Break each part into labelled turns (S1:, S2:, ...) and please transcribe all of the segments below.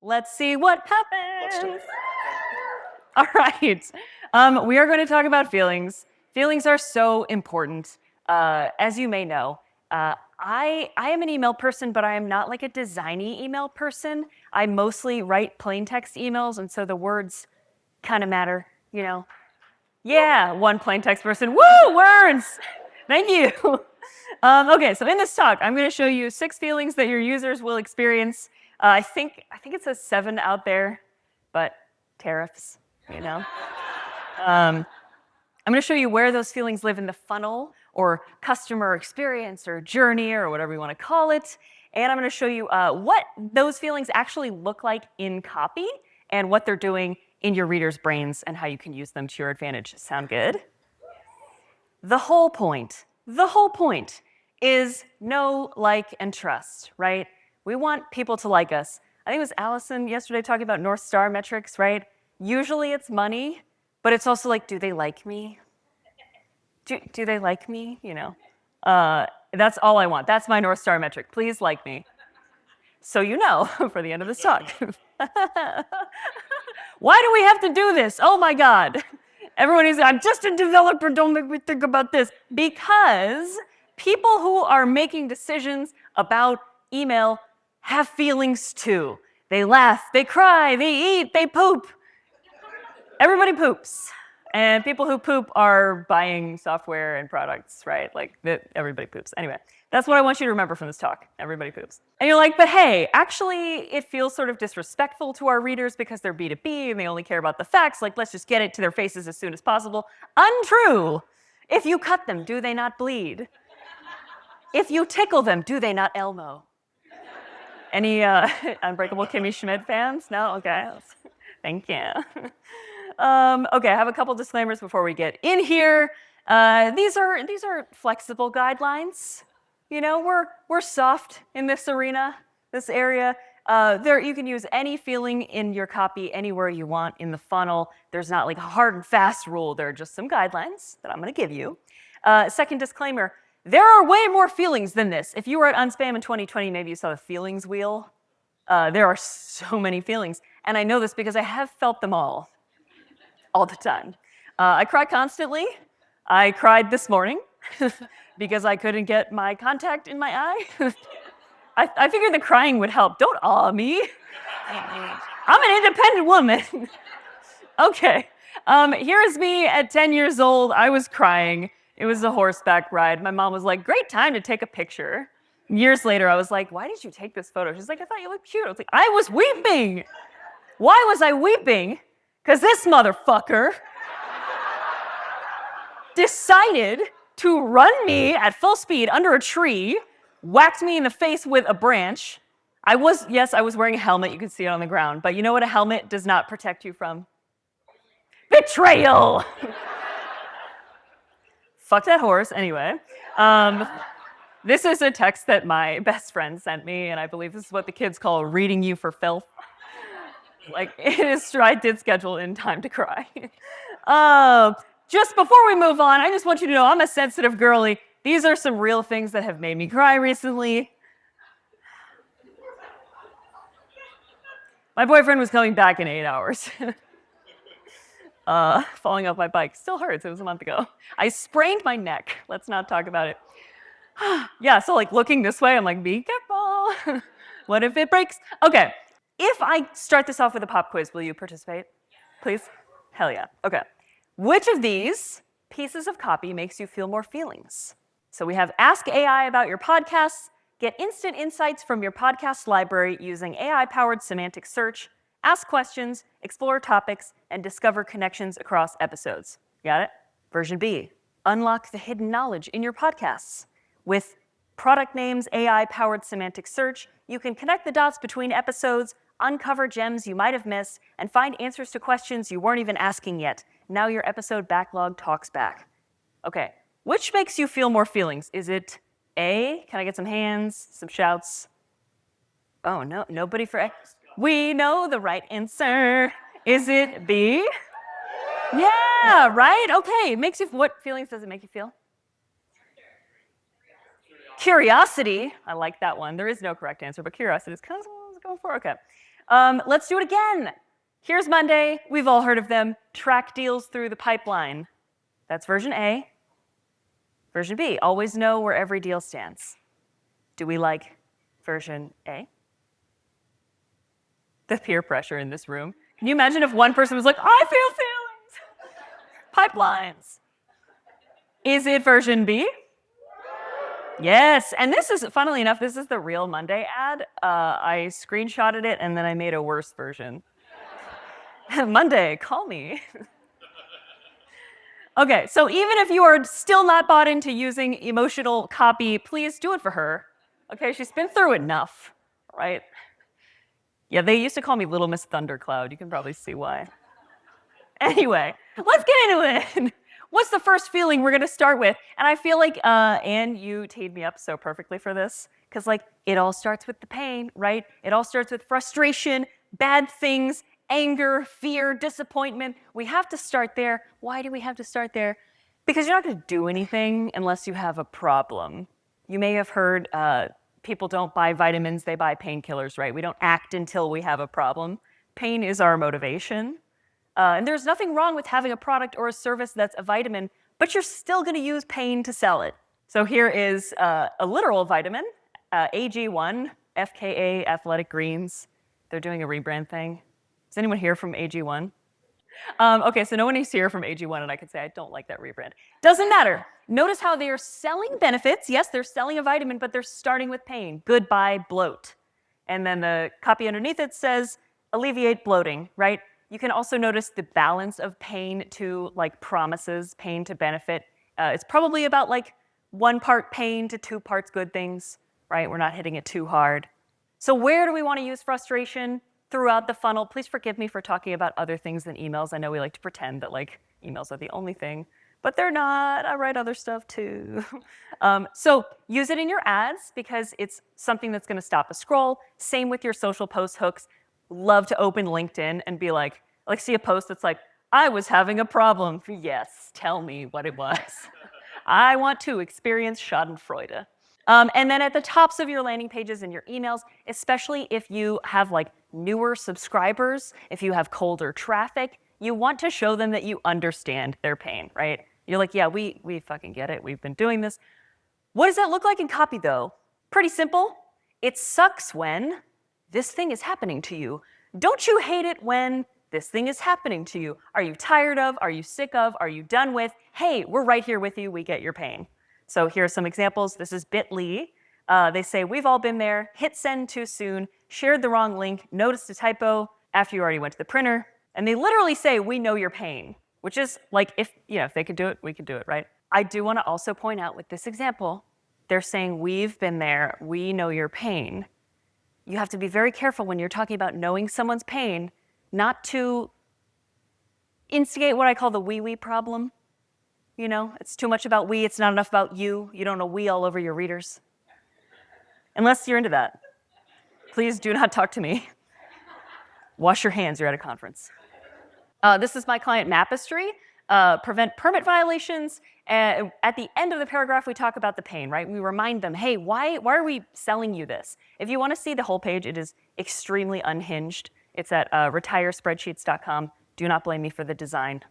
S1: Let's see what
S2: Let's do
S1: happens.
S2: it.
S1: All right. We are going to talk about feelings. Feelings are so important. As you may know, I am an email person, but I am not like a designy email person. I mostly write plain text emails, and so the words kind of matter, you know. Yeah, one plain text person. Woo, words! Thank you. Okay, so in this talk, I'm going to show you 6 feelings that your users will experience. I think it says 7 out there, but tariffs, you know. I'm going to show you where those feelings live in the funnel, or customer experience, or journey, or whatever you want to call it. And I'm going to show you what those feelings actually look like in copy, and what they're doing in your readers' brains, and how you can use them to your advantage. Sound good? The whole point is know, like, and trust, right? We want people to like us. I think it was Allison yesterday talking about North Star metrics, right? Usually it's money, but it's also like, do they like me? Do they like me? You know, that's all I want. That's my North Star metric. Please like me. So you know, for the end of this talk. Why do we have to do this? Oh my God. Everyone is, I'm just a developer, don't make me think about this. Because people who are making decisions about email have feelings too. They laugh, they cry, they eat, they poop. Everybody poops. And people who poop are buying software and products, right? Like, everybody poops. Anyway, that's what I want you to remember from this talk. Everybody poops. And you're like, but hey, actually, it feels sort of disrespectful to our readers because they're B2B and they only care about the facts. Like, let's just get it to their faces as soon as possible. Untrue. If you cut them, do they not bleed? If you tickle them, do they not Elmo? Any Unbreakable Kimmy Schmidt fans? No? Okay. Thank you. Okay, I have a couple disclaimers before we get in here. These are flexible guidelines. You know, we're soft in this arena, this area. You can use any feeling in your copy anywhere you want in the funnel. There's not like a hard and fast rule. There are just some guidelines that I'm going to give you. Second disclaimer, there are way more feelings than this. If you were at Unspam in 2020, maybe you saw the feelings wheel. There are so many feelings. And I know this because I have felt them all the time. I cry constantly. I cried this morning because I couldn't get my contact in my eye. I figured the crying would help. Don't awe me. I'm an independent woman. Okay. Here's me at 10 years old. I was crying. It was a horseback ride. My mom was like, great time to take a picture. Years later, I was like, why did you take this photo? She's like, I thought you looked cute. I was like, I was weeping. Why was I weeping? Because this motherfucker decided to run me at full speed under a tree, whacked me in the face with a branch. I was wearing a helmet. You can see it on the ground. But you know what a helmet does not protect you from? Betrayal. Fuck that horse. Anyway. This is a text that my best friend sent me, and I believe this is what the kids call reading you for filth. Like, I did schedule in time to cry. Just before we move on, I just want you to know I'm a sensitive girly. These are some real things that have made me cry recently. My boyfriend was coming back in 8 hours. Falling off my bike still hurts. It was a month ago. I sprained my neck. Let's not talk about it. Yeah, so like looking this way, I'm like, be careful. What if it breaks? Okay, if I start this off with a pop quiz, will you participate? Please? Hell yeah. Okay. Which of these pieces of copy makes you feel more feelings? So we have ask AI about your podcasts, get instant insights from your podcast library using AI-powered semantic search, ask questions, explore topics, and discover connections across episodes. Got it? Version B, unlock the hidden knowledge in your podcasts. With product names, AI-powered semantic search, you can connect the dots between episodes, uncover gems you might have missed, and find answers to questions you weren't even asking yet. Now your episode backlog talks back. Okay, which makes you feel more feelings? Is it A, can I get some hands, some shouts? Oh, no, nobody for X. We know the right answer. Is it B? Yeah, right? Okay, what feelings does it make you feel? Curiosity. I like that one. There is no correct answer, but curiosity is kind of what I was going for. Okay. Let's do it again. Here's Monday. We've all heard of them. Track deals through the pipeline. That's version A. Version B, always know where every deal stands. Do we like version A? The peer pressure in this room. Can you imagine if one person was like, I feel feelings? Pipelines. Is it version B? Yes, and this is, funnily enough, this is the real Monday ad. I screenshotted it and then I made a worse version. Monday, call me. Okay, so even if you are still not bought into using emotional copy, please do it for her. Okay, she's been through enough, right? Yeah, they used to call me Little Miss Thundercloud. You can probably see why. Anyway, let's get into it. What's the first feeling we're going to start with? And I feel like, Anne, you teed me up so perfectly for this, because like it all starts with the pain, right? It all starts with frustration, bad things, anger, fear, disappointment. We have to start there. Why do we have to start there? Because you're not going to do anything unless you have a problem. You may have heard people don't buy vitamins, they buy painkillers, right? We don't act until we have a problem. Pain is our motivation. And there's nothing wrong with having a product or a service that's a vitamin, but you're still going to use pain to sell it. So here is a literal vitamin, AG1, FKA Athletic Greens. They're doing a rebrand thing. Is anyone here from AG1? Okay, so no one is here from AG1, and I could say I don't like that rebrand. Doesn't matter. Notice how they are selling benefits. Yes, they're selling a vitamin, but they're starting with pain. Goodbye, bloat. And then the copy underneath it says, alleviate bloating, right? You can also notice the balance of pain to like promises, pain to benefit. It's probably about like 1 part pain to 2 parts good things, right? We're not hitting it too hard. So where do we want to use frustration? Throughout the funnel. Please forgive me for talking about other things than emails. I know we like to pretend that like emails are the only thing, but they're not. I write other stuff too. So use it in your ads because it's something that's going to stop a scroll. Same with your social post hooks. Love to open LinkedIn and be like see a post that's like, I was having a problem. Yes, tell me what it was. I want to experience Schadenfreude. And then at the tops of your landing pages and your emails, especially if you have like newer subscribers, if you have colder traffic, you want to show them that you understand their pain, right? You're like, yeah, we fucking get it. We've been doing this. What does that look like in copy though? Pretty simple. It sucks when this thing is happening to you. Don't you hate it when this thing is happening to you? Are you tired of? Are you sick of? Are you done with? Hey, we're right here with you. We get your pain. So here are some examples. This is bit.ly. They say, we've all been there, hit send too soon, shared the wrong link, noticed a typo after you already went to the printer. And they literally say, we know your pain, which is like, if they could do it, we could do it, right? I do want to also point out with this example, they're saying, we've been there, we know your pain. You have to be very careful when you're talking about knowing someone's pain, not to instigate what I call the we problem. You know, it's too much about we, it's not enough about you. You don't know we all over your readers. Unless you're into that. Please do not talk to me. Wash your hands, you're at a conference. This is my client Mapistry. Prevent permit violations. At the end of the paragraph, we talk about the pain, right? We remind them, hey, why are we selling you this? If you want to see the whole page, it is extremely unhinged. It's at retirespreadsheets.com. Do not blame me for the design.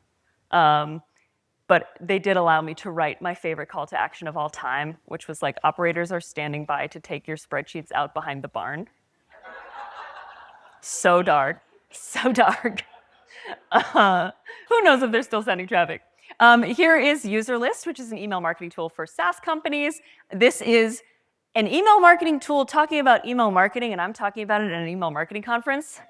S1: But they did allow me to write my favorite call to action of all time, which was like, operators are standing by to take your spreadsheets out behind the barn. So dark, so dark. Who knows if they're still sending traffic? Here is UserList, which is an email marketing tool for SaaS companies. This is an email marketing tool talking about email marketing, and I'm talking about it at an email marketing conference.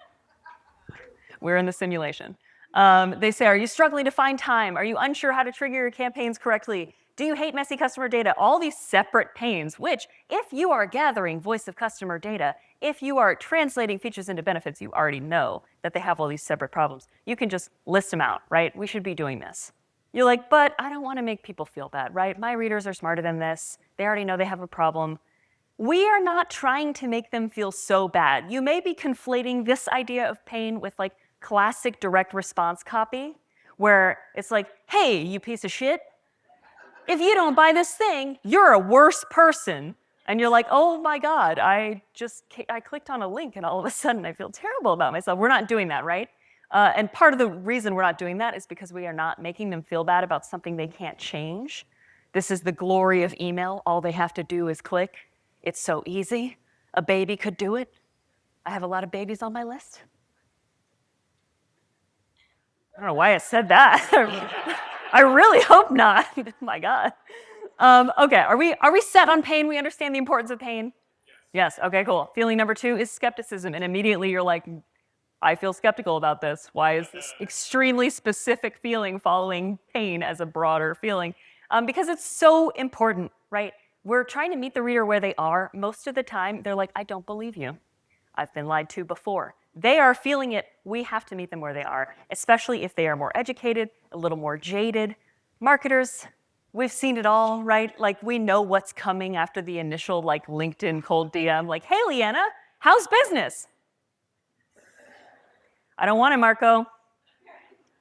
S1: We're in the simulation. They say, are you struggling to find time? Are you unsure how to trigger your campaigns correctly? Do you hate messy customer data? All these separate pains, which if you are gathering voice of customer data, if you are translating features into benefits, you already know that they have all these separate problems. You can just list them out, right? We should be doing this. You're like, but I don't want to make people feel bad, right? My readers are smarter than this. They already know they have a problem. We are not trying to make them feel so bad. You may be conflating this idea of pain with like classic direct response copy, where it's like, hey, you piece of shit, if you don't buy this thing, you're a worse person. And you're like, oh my God, I clicked on a link and all of a sudden I feel terrible about myself. We're not doing that, right? And part of the reason we're not doing that is because we are not making them feel bad about something they can't change. This is the glory of email. All they have to do is click. It's so easy. A baby could do it. I have a lot of babies on my list. I don't know why I said that. I really hope not. My God. Okay, are we set on pain? We understand the importance of pain? Yes, okay, cool. Feeling number 2 is skepticism. And immediately you're like, I feel skeptical about this. Why is this extremely specific feeling following pain as a broader feeling? Because it's so important, right? We're trying to meet the reader where they are. Most of the time, they're like, I don't believe you. I've been lied to before. They are feeling it. We have to meet them where they are, especially if they are more educated, a little more jaded. Marketers, we've seen it all, right? Like, we know what's coming after the initial, like, LinkedIn cold DM. Like, hey, Leanna, how's business? I don't want it, Marco.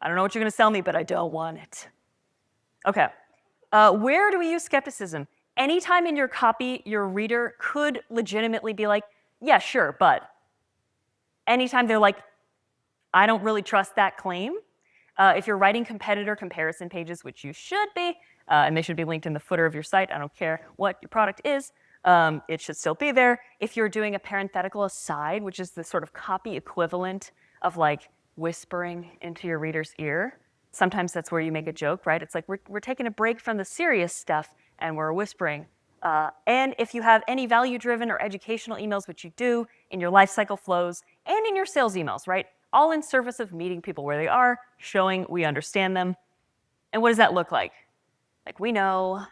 S1: I don't know what you're going to sell me, but I don't want it. Okay. Where do we use skepticism? Anytime in your copy, your reader could legitimately be like, yeah, sure, but. Anytime they're like, I don't really trust that claim. If you're writing competitor comparison pages, which you should be, and they should be linked in the footer of your site, I don't care what your product is, it should still be there. If you're doing a parenthetical aside, which is the sort of copy equivalent of like whispering into your reader's ear, sometimes that's where you make a joke, right? It's like we're taking a break from the serious stuff and we're whispering. And if you have any value-driven or educational emails, which you do in your lifecycle flows and in your sales emails, right? All in service of meeting people where they are, showing we understand them. And what does that look like? Like, we know,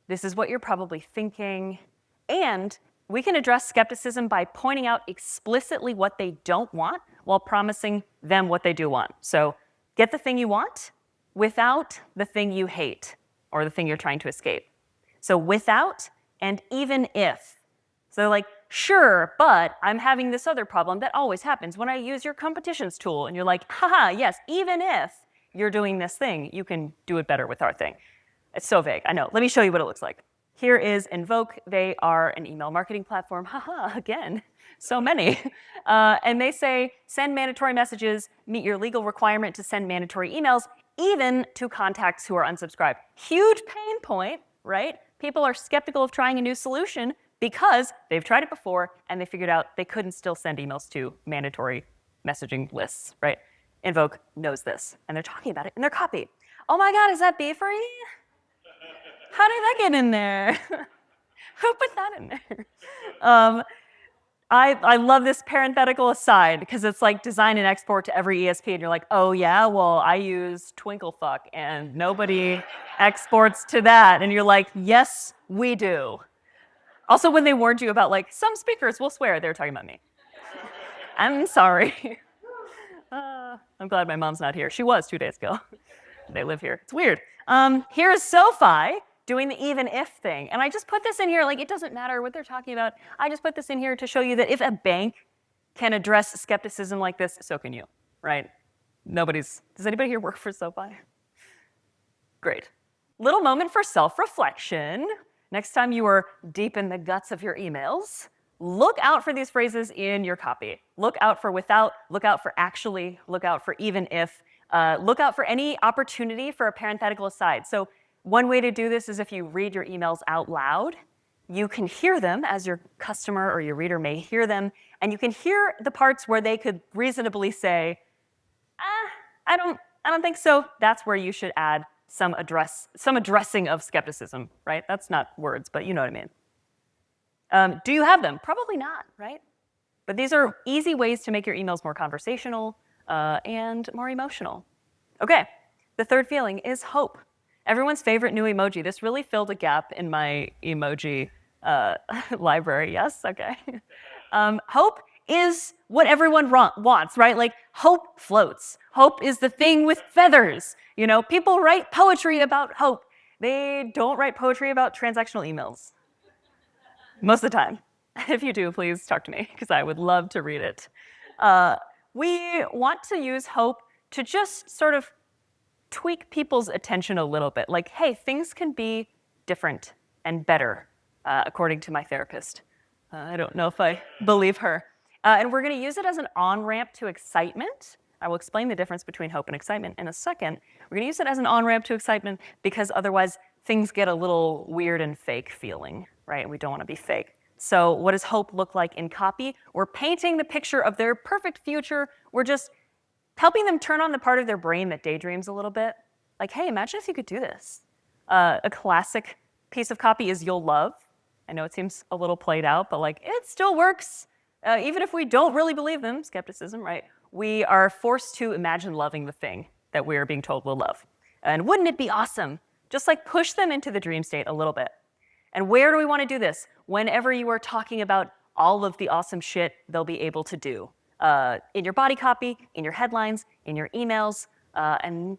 S1: this is what you're probably thinking. And we can address skepticism by pointing out explicitly what they don't want while promising them what they do want. So get the thing you want without the thing you hate or the thing you're trying to escape. So without and even if. So they're like, sure, but I'm having this other problem that always happens when I use your competitions tool. And you're like, haha, yes, even if you're doing this thing, you can do it better with our thing. It's so vague, I know. Let me show you what it looks like. Here is Invoke. They are an email marketing platform. Haha, again, so many. And they say, send mandatory messages, meet your legal requirement to send mandatory emails, even to contacts who are unsubscribed. Huge pain point, right? People are skeptical of trying a new solution because they've tried it before and they figured out they couldn't still send emails to mandatory messaging lists, right? Invoke knows this, and they're talking about it in their copy. Oh my God, is that beef free? How did that get in there? Who put that in there? I love this parenthetical aside because it's like design and export to every ESP, and you're like, oh yeah, well, I use Twinklefuck, and nobody exports to that. And you're like, yes, we do. Also, when they warned you about like, some speakers will swear, they were talking about me. I'm sorry. I'm glad my mom's not here. She was 2 days ago. They live here. It's weird. Here's SoFi doing the even if thing. And I just put this in here, like, it doesn't matter what they're talking about. I just put this in here to show you that if a bank can address skepticism like this, so can you, right? Does anybody here work for SoFi? Great. Little moment for self-reflection. Next time you are deep in the guts of your emails, look out for these phrases in your copy. Look out for without, look out for actually, look out for even if, look out for any opportunity for a parenthetical aside. So one way to do this is if you read your emails out loud, you can hear them as your customer or your reader may hear them, and you can hear the parts where they could reasonably say, I don't think so. That's where you should add some addressing of skepticism, right? That's not words, but you know what I mean. Do you have them? Probably not, right? But these are easy ways to make your emails more conversational and more emotional. Okay, the third feeling is hope. Everyone's favorite new emoji. This really filled a gap in my emoji library. Yes, okay. Hope is what everyone wants, right? Like, hope floats. Hope is the thing with feathers. You know, people write poetry about hope. They don't write poetry about transactional emails. Most of the time. If you do, please talk to me, because I would love to read it. We want to use hope to just sort of tweak people's attention a little bit. Like, hey, things can be different and better. according to my therapist. I don't know if I believe her. And we're going to use it as an on-ramp to excitement. I will explain the difference between hope and excitement in a second. We're going to use it as an on-ramp to excitement because otherwise things get a little weird and fake feeling, right? And we don't want to be fake. So what does hope look like in copy? We're painting the picture of their perfect future. We're just helping them turn on the part of their brain that daydreams a little bit. Like, hey, imagine if you could do this. A classic piece of copy is "you'll love." I know it seems a little played out, but like it still works. Even if we don't really believe them, skepticism, right? We are forced to imagine loving the thing that we are being told we'll love. And wouldn't it be awesome? Just like push them into the dream state a little bit. And where do we want to do this? Whenever you are talking about all of the awesome shit they'll be able to do. In your body copy, in your headlines, in your emails, and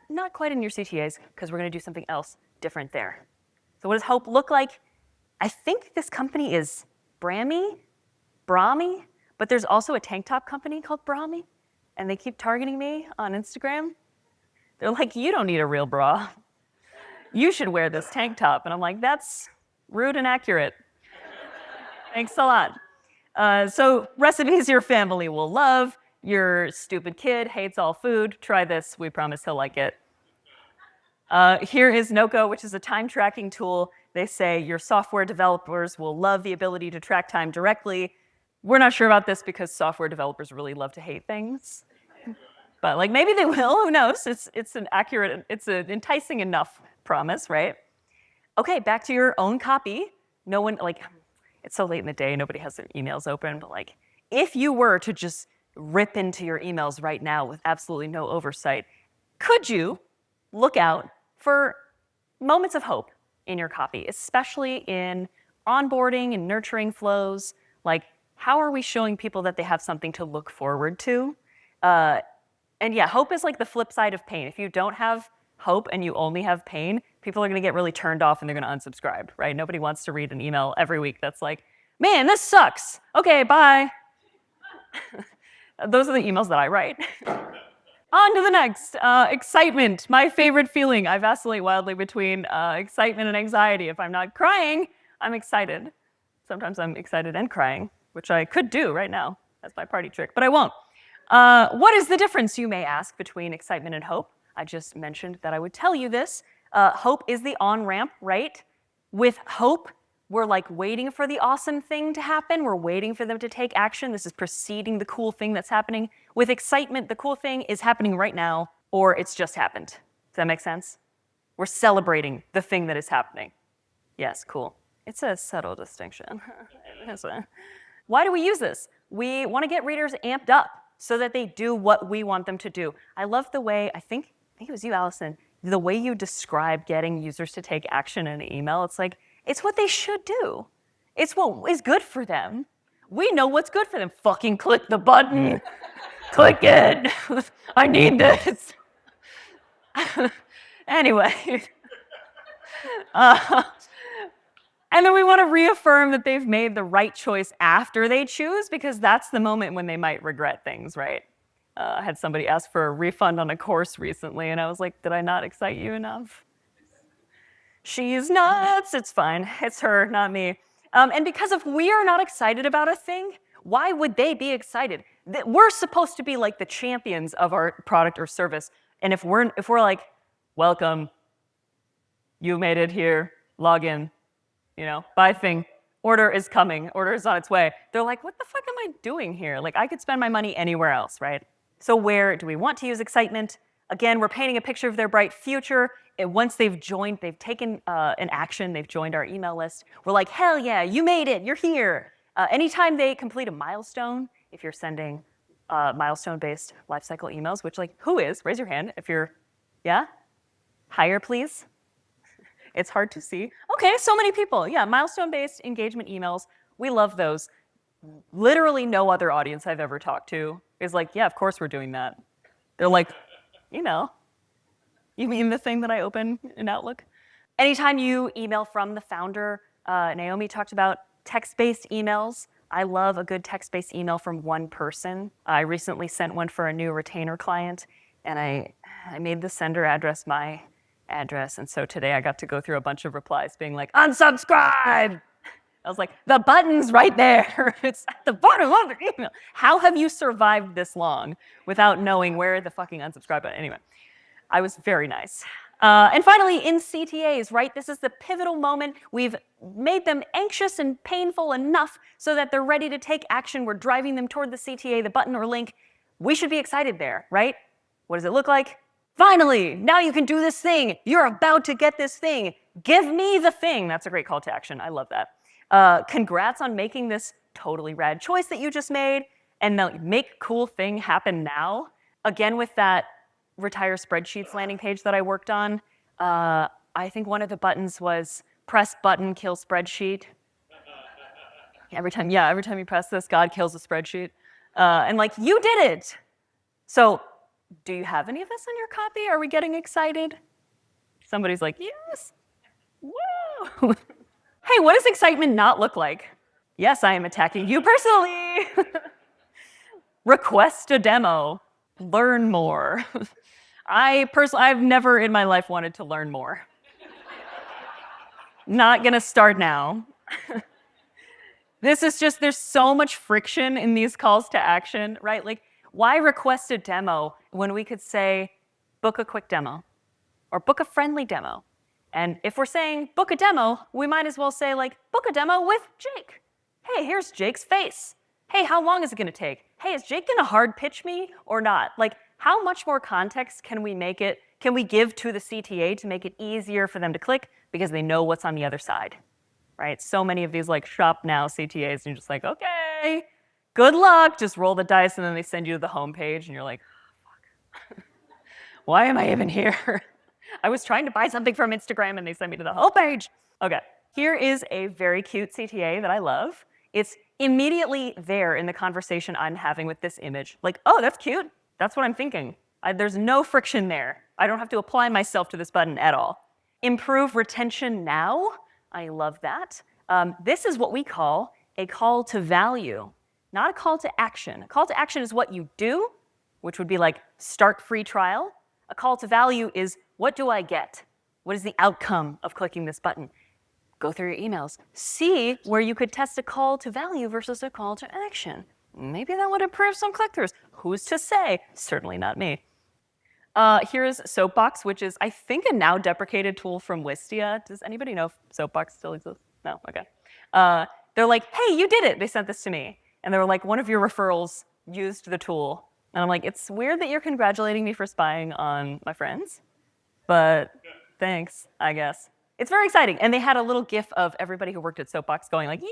S1: not quite in your CTAs, because we're going to do something else different there. So what does hope look like? I think this company is Brahmi, but there's also a tank top company called Brahmi, and they keep targeting me on Instagram. They're like, you don't need a real bra. You should wear this tank top. And I'm like, that's rude and accurate. Thanks a lot. So recipes your family will love. Your stupid kid hates all food. Try this. We promise he'll like it. Here is Noco, which is a time tracking tool. They say your software developers will love the ability to track time directly. We're not sure about this because software developers really love to hate things. But like maybe they will, who knows? It's an accurate, it's an enticing enough promise, right? Okay, back to your own copy. No one, like, it's so late in the day, nobody has their emails open, but like, if you were to just rip into your emails right now with absolutely no oversight, could you look out for moments of hope in your copy, especially in onboarding and nurturing flows? Like, how are we showing people that they have something to look forward to? And yeah, hope is like the flip side of pain. If you don't have hope and you only have pain, people are going to get really turned off and they're going to unsubscribe, right? Nobody wants to read an email every week that's like, man, this sucks. Okay, bye. Those are the emails that I write. On to the next. Excitement, my favorite feeling. I vacillate wildly between excitement and anxiety. If I'm not crying, I'm excited. Sometimes I'm excited and crying, which I could do right now. That's my party trick, but I won't. What is the difference, you may ask, between excitement and hope? I just mentioned that I would tell you this. Hope is the on-ramp, right? With hope, we're like waiting for the awesome thing to happen. We're waiting for them to take action. This is preceding the cool thing that's happening. With excitement, the cool thing is happening right now, or it's just happened. Does that make sense? We're celebrating the thing that is happening. Yes, cool. It's a subtle distinction. Why do we use this? We want to get readers amped up so that they do what we want them to do. I love the way, I think it was you, Allison, the way you describe getting users to take action in an email. It's like, it's what they should do. It's what is good for them. We know what's good for them. Fucking click the button. Click it. I need this. Anyway. And then we want to reaffirm that they've made the right choice after they choose, because that's the moment when they might regret things, right? I had somebody ask for a refund on a course recently, and I was like, did I not excite you enough? She's nuts. It's fine. It's her, not me. And because if we are not excited about a thing, why would they be excited? We're supposed to be like the champions of our product or service. And if we're like, welcome, you made it here, log in, buy thing, order is coming, order is on its way. They're like, what the fuck am I doing here? Like, I could spend my money anywhere else, right? So where do we want to use excitement? Again, we're painting a picture of their bright future. And once they've joined, they've taken an action, they've joined our email list, we're like, hell yeah, you made it, you're here. Anytime they complete a milestone, if you're sending milestone-based lifecycle emails, which like, who is? Raise your hand if you're, yeah? Higher, please. It's hard to see. Okay, so many people. Yeah, milestone-based engagement emails. We love those. Literally no other audience I've ever talked to is like, yeah, of course we're doing that. They're like, email. You mean the thing that I open in Outlook? Anytime you email from the founder, Naomi talked about text-based emails. I love a good text-based email from one person. I recently sent one for a new retainer client, and I made the sender address my address. And so today I got to go through a bunch of replies being like, unsubscribe. I was like, the button's right there. It's at the bottom of the email. How have you survived this long without knowing where the fucking unsubscribe button? Anyway, I was very nice. And finally, in CTAs, right? This is the pivotal moment. We've made them anxious and painful enough so that they're ready to take action. We're driving them toward the CTA, the button or link. We should be excited there, right? What does it look like? Finally, now you can do this thing. You're about to get this thing. Give me the thing. That's a great call to action. I love that. Congrats on making this totally rad choice that you just made. And the make cool thing happen now. Again, with that retire spreadsheets landing page that I worked on, I think one of the buttons was press button, kill spreadsheet. Every time you press this, God kills a spreadsheet. And like, you did it. So do you have any of this in your copy? Are we getting excited? Somebody's like, yes. Woo. Hey, what does excitement not look like? Yes, I am attacking you personally. Request a demo. Learn more. I've never in my life wanted to learn more. Not gonna start now. This is just, there's so much friction in these calls to action, right? Like, why request a demo when we could say, book a quick demo or book a friendly demo? And if we're saying book a demo, we might as well say like, book a demo with Jake. Hey, here's Jake's face. Hey, how long is it gonna take? Hey, is Jake gonna hard pitch me or not? Like, how much more context can we give to the CTA to make it easier for them to click because they know what's on the other side, right? So many of these like shop now CTAs, and you're just like, okay, good luck, just roll the dice, and then they send you to the home page, and you're like, oh, fuck. Why am I even here? I was trying to buy something from Instagram, and they sent me to the home page. Okay, here is a very cute CTA that I love. It's immediately there in the conversation I'm having with this image. Like, oh, that's cute. That's what I'm thinking. There's no friction there. I don't have to apply myself to this button at all. Improve retention now. I love that. This is what we call a call to value, not a call to action. A call to action is what you do, which would be like start free trial. A call to value is what do I get? What is the outcome of clicking this button? Go through your emails. See where you could test a call to value versus a call to action. Maybe that would improve some click-throughs. Who's to say? Certainly not me. Here's Soapbox, which is, I think, a now deprecated tool from Wistia. Does anybody know if Soapbox still exists? No? Okay. They're like, hey, you did it. They sent this to me. And they were like, one of your referrals used the tool. And I'm like, it's weird that you're congratulating me for spying on my friends, but thanks, I guess. It's very exciting. And they had a little gif of everybody who worked at Soapbox going like, yay!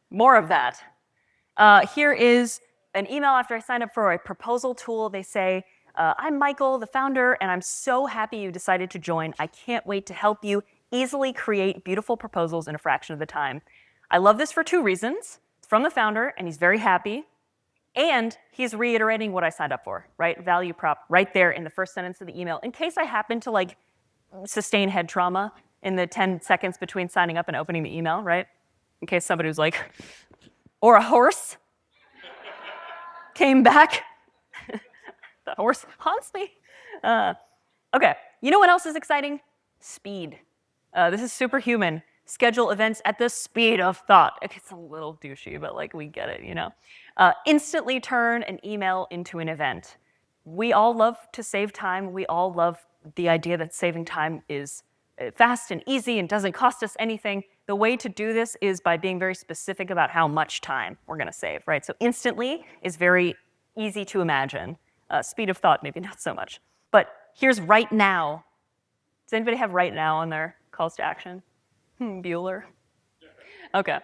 S1: More of that. Here is an email after I signed up for a proposal tool. They say, I'm Michael, the founder, and I'm so happy you decided to join. I can't wait to help you easily create beautiful proposals in a fraction of the time. I love this for two reasons. It's from the founder, and he's very happy. And he's reiterating what I signed up for, right? Value prop right there in the first sentence of the email. In case I happen to like sustain head trauma in the 10 seconds between signing up and opening the email, right? In case somebody was like, or a horse came back. The horse haunts me. Okay, you know what else is exciting? Speed. This is superhuman. Schedule events at the speed of thought. It's a little douchey, but like we get it, you know? Instantly turn an email into an event. We all love to save time. We all love the idea that saving time is fast and easy and doesn't cost us anything. The way to do this is by being very specific about how much time we're gonna save, right? So instantly is very easy to imagine. Speed of thought, maybe not so much. But here's right now. Does anybody have right now on their calls to action? Bueller. Okay.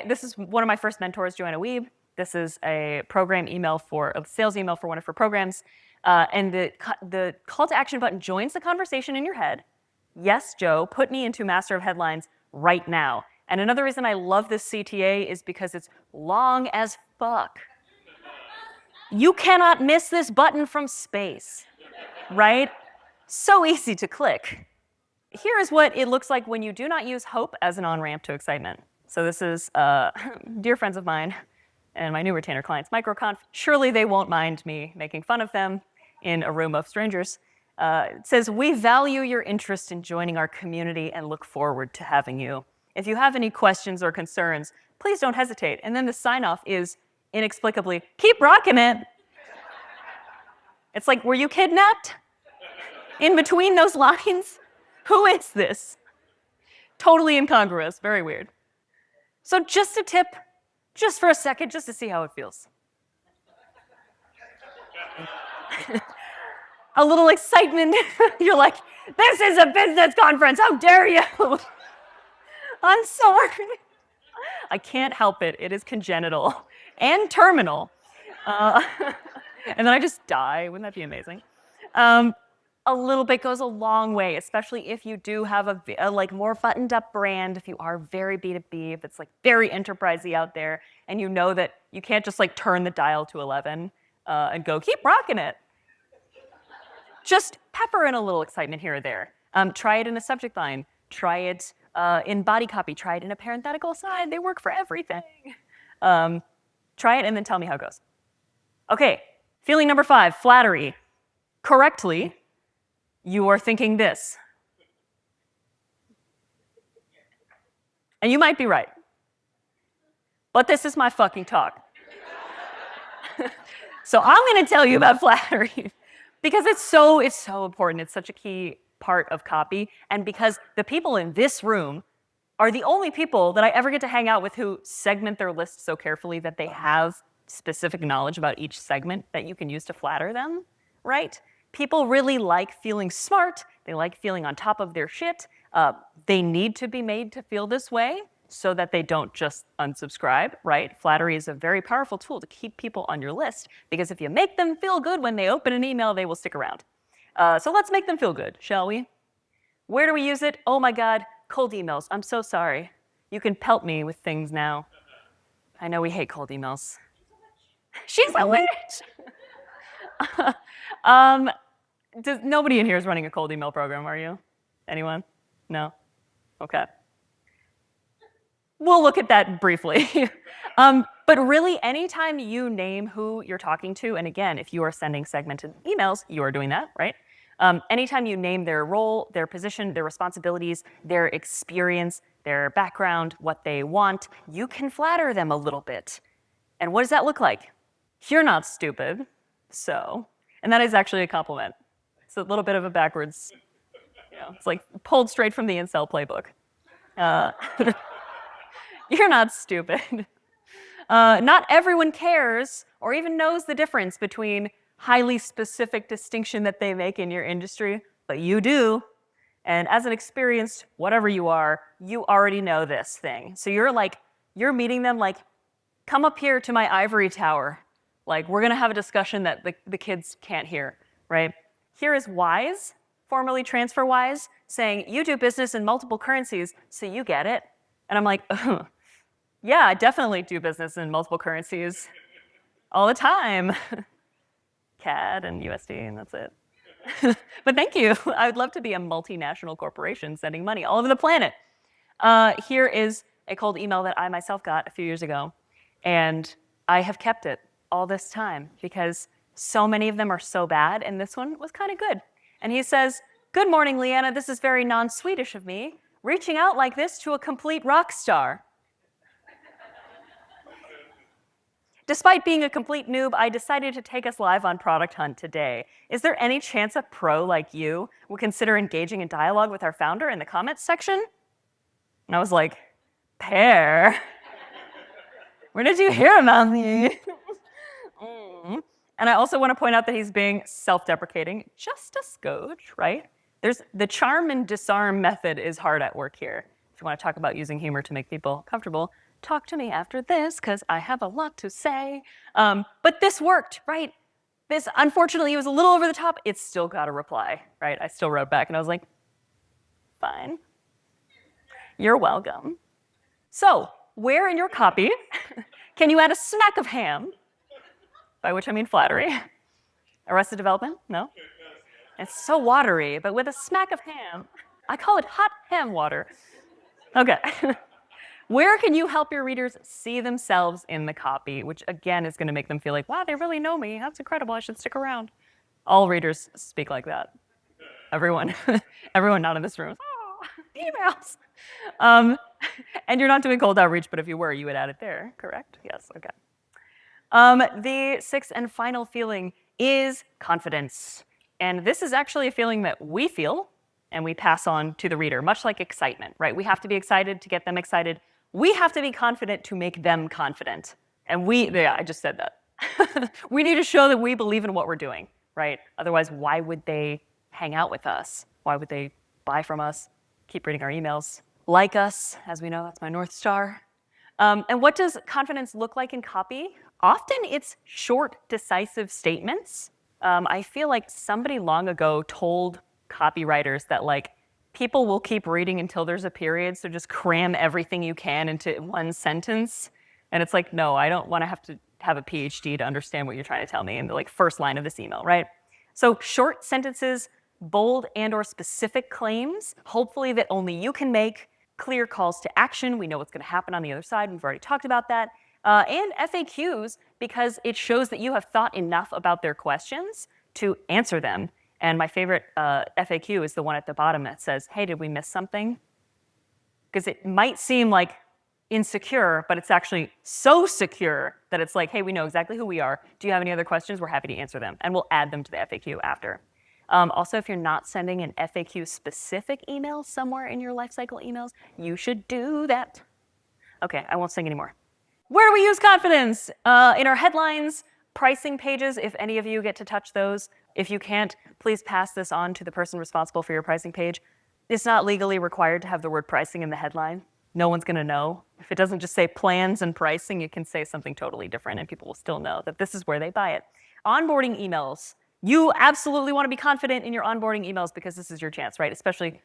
S1: This is one of my first mentors, Joanna Wiebe. This is a program email a sales email for one of her programs. And the call to action button joins the conversation in your head. Yes, Joe, put me into master of headlines right now. And another reason I love this CTA is because it's long as fuck. You cannot miss this button from space, right? So easy to click. Here is what it looks like when you do not use hope as an on-ramp to excitement. So this is dear friends of mine and my new retainer clients, MicroConf. Surely they won't mind me making fun of them in a room of strangers. It says, "We value your interest in joining our community and look forward to having you. If you have any questions or concerns, please don't hesitate." And then the sign-off is inexplicably, "Keep rocking it." It's like, were you kidnapped? In between those lines? Who is this? Totally incongruous, very weird. So just a tip, just for a second, just to see how it feels. A little excitement. You're like, this is a business conference, how dare you? I'm sorry. I can't help it. It is congenital and terminal. And then I just die. Wouldn't that be amazing? A little bit goes a long way, especially if you do have a like more buttoned up brand, if you are very B2B, if it's like very enterprisey out there, and you know that you can't just like turn the dial to 11 and go, keep rocking it. Just pepper in a little excitement here or there. Try it in a subject line. Try it in body copy. Try it in a parenthetical aside. They work for everything. Try it and then tell me how it goes. Okay, feeling number 5, flattery. Correctly, you are thinking this. And you might be right. But this is my fucking talk. So I'm going to tell you about flattery because it's so important. It's such a key part of copy. And because the people in this room are the only people that I ever get to hang out with who segment their list so carefully that they have specific knowledge about each segment that you can use to flatter them, right? People really like feeling smart. They like feeling on top of their shit. They need to be made to feel this way so that they don't just unsubscribe, right? Flattery is a very powerful tool to keep people on your list because if you make them feel good when they open an email, they will stick around. So let's make them feel good, shall we? Where do we use it? Oh my God, cold emails. I'm so sorry. You can pelt me with things now. I know we hate cold emails. She's a witch! Nobody in here is running a cold email program, are you? Anyone? No? Okay. We'll look at that briefly. But really, anytime you name who you're talking to, and again, if you are sending segmented emails, you are doing that, right? Anytime you name their role, their position, their responsibilities, their experience, their background, what they want, you can flatter them a little bit. And what does that look like? You're not stupid, so. And that is actually a compliment. It's a little bit of a backwards, it's like pulled straight from the incel playbook. You're not stupid. Not everyone cares or even knows the difference between highly specific distinction that they make in your industry, but you do. And as an experienced whatever you are, you already know this thing. So you're meeting them like, come up here to my ivory tower. Like, we're gonna have a discussion that the kids can't hear, right? Here is Wise, formerly TransferWise, saying, you do business in multiple currencies, so you get it. And I'm like, yeah, I definitely do business in multiple currencies all the time. CAD and USD, and that's it. But thank you. I would love to be a multinational corporation sending money all over the planet. Here is a cold email that I myself got a few years ago, and I have kept it all this time because so many of them are so bad, and this one was kind of good. And he says, "Good morning, Leanna. This is very non-Swedish of me, reaching out like this to a complete rock star. Despite being a complete noob, I decided to take us live on Product Hunt today. Is there any chance a pro like you would consider engaging in dialogue with our founder in the comments section?" And I was like, Pear, where did you hear about me? And I also want to point out that he's being self-deprecating, just a scotch, right? There's the charm and disarm method is hard at work here. If you want to talk about using humor to make people comfortable, talk to me after this, because I have a lot to say. But this worked, right? This, unfortunately, it was a little over the top. It still got a reply, right? I still wrote back, and I was like, fine. You're welcome. So, where in your copy can you add a smack of ham? By which I mean flattery. Arrested Development? No? It's so watery, but with a smack of ham. I call it hot ham water. Okay. Where can you help your readers see themselves in the copy, which again is going to make them feel like, wow, they really know me. That's incredible. I should stick around. All readers speak like that. everyone, everyone not in this room. Oh, emails. And you're not doing cold outreach, but if you were, you would add it there, correct? Yes, okay. The sixth and final feeling is confidence. And this is actually a feeling that we feel and we pass on to the reader, much like excitement, right? We have to be excited to get them excited. We have to be confident to make them confident. And yeah, I just said that. We need to show that we believe in what we're doing, right? Otherwise, why would they hang out with us? Why would they buy from us, keep reading our emails, like us? As we know, that's my North Star. And what does confidence look like in copy? Often it's short, decisive statements. I feel like somebody long ago told copywriters that like people will keep reading until there's a period, so just cram everything you can into one sentence. And it's like, no, I don't want to have a PhD to understand what you're trying to tell me in the like first line of this email, right? So short sentences, bold and or specific claims, hopefully that only you can make, clear calls to action. We know what's going to happen on the other side. We've already talked about that. And FAQs, because it shows that you have thought enough about their questions to answer them. And my favorite FAQ is the one at the bottom that says, hey, did we miss something? Because it might seem like insecure, but it's actually so secure that it's like, hey, we know exactly who we are. Do you have any other questions? We're happy to answer them. And we'll add them to the FAQ after. Also, if you're not sending an FAQ-specific email somewhere in your lifecycle emails, you should do that. Okay, I won't sing anymore. Where do we use confidence? In our headlines, pricing pages, if any of you get to touch those. If you can't, please pass this on to the person responsible for your pricing page. It's not legally required to have the word pricing in the headline. No one's going to know. If it doesn't just say plans and pricing, it can say something totally different, and people will still know that this is where they buy it. Onboarding emails. You absolutely want to be confident in your onboarding emails because this is your chance, right? Especially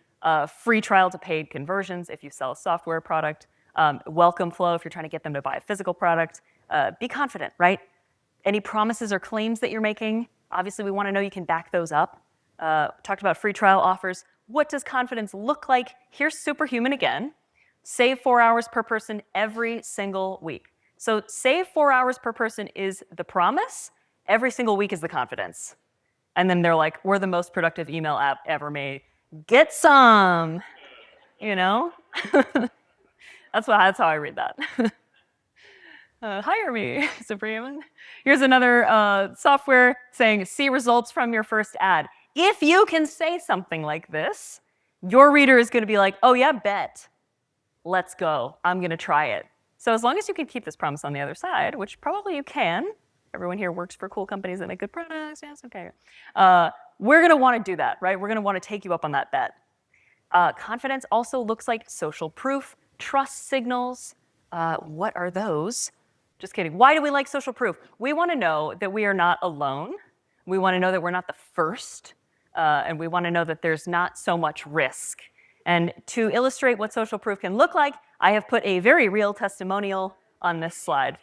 S1: free trial to paid conversions if you sell a software product. Welcome flow if you're trying to get them to buy a physical product. Be confident, right? Any promises or claims that you're making, obviously we want to know you can back those up. Talked about free trial offers. What does confidence look like? Here's superhuman again. Save 4 hours per person every single week. So save 4 hours per person is the promise. Every single week is the confidence. And then they're like, we're the most productive email app ever made. Get some, you know? That's how I read that. Hire me, superhuman. Here's another software saying, see results from your first ad. If you can say something like this, your reader is going to be like, oh yeah, bet. Let's go. I'm going to try it. So as long as you can keep this promise on the other side, which probably you can, everyone here works for cool companies that make good products, yes, okay. We're going to want to do that, right? We're going to want to take you up on that bet. Confidence also looks like social proof, trust signals. What are those? Just kidding. Why do we like social proof? We want to know that we are not alone. We want to know that we're not the first. And we want to know that there's not so much risk. And to illustrate what social proof can look like, I have put a very real testimonial on this slide.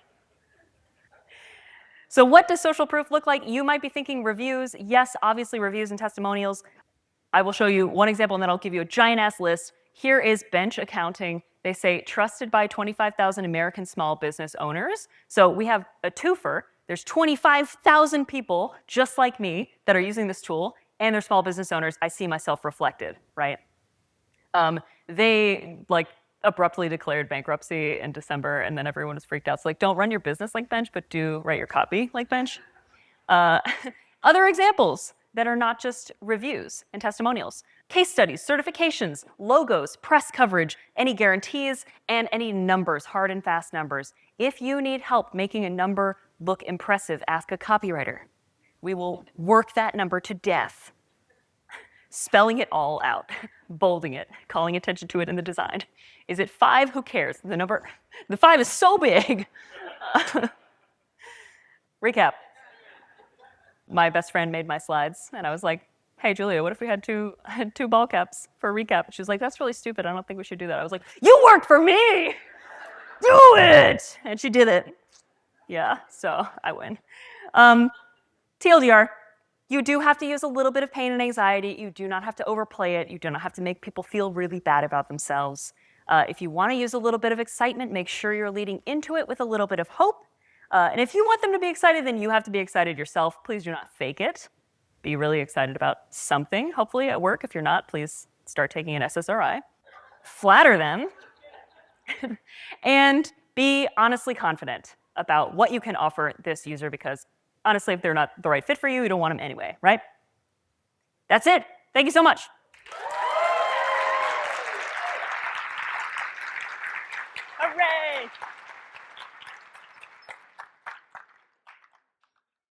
S1: So what does social proof look like? You might be thinking reviews. Yes, obviously reviews and testimonials. I will show you one example, and then I'll give you a giant-ass list. Here is Bench Accounting. They say, trusted by 25,000 American small business owners. So we have a twofer. There's 25,000 people just like me that are using this tool, and they're small business owners. I see myself reflected, right? They like abruptly declared bankruptcy in December, and then everyone was freaked out. So like, don't run your business like Bench, but do write your copy like Bench. Other examples that are not just reviews and testimonials. Case studies, certifications, logos, press coverage, any guarantees, and any numbers, hard and fast numbers. If you need help making a number look impressive, ask a copywriter. We will work that number to death. Spelling it all out, bolding it, calling attention to it in the design. Is it 5? Who cares? The 5 is so big. Recap. My best friend made my slides, and I was like, hey, Julia, what if we had two ball caps for a recap? She was like, that's really stupid. I don't think we should do that. I was like, you worked for me! Do it! And she did it. Yeah, so I win. TLDR. You do have to use a little bit of pain and anxiety. You do not have to overplay it. You do not have to make people feel really bad about themselves. If you want to use a little bit of excitement, make sure you're leading into it with a little bit of hope. And if you want them to be excited, then you have to be excited yourself. Please do not fake it. Be really excited about something, hopefully at work. If you're not, please start taking an SSRI. Flatter them. And be honestly confident about what you can offer this user, because honestly, if they're not the right fit for you, you don't want them anyway, right? That's it. Thank you so much. Hooray!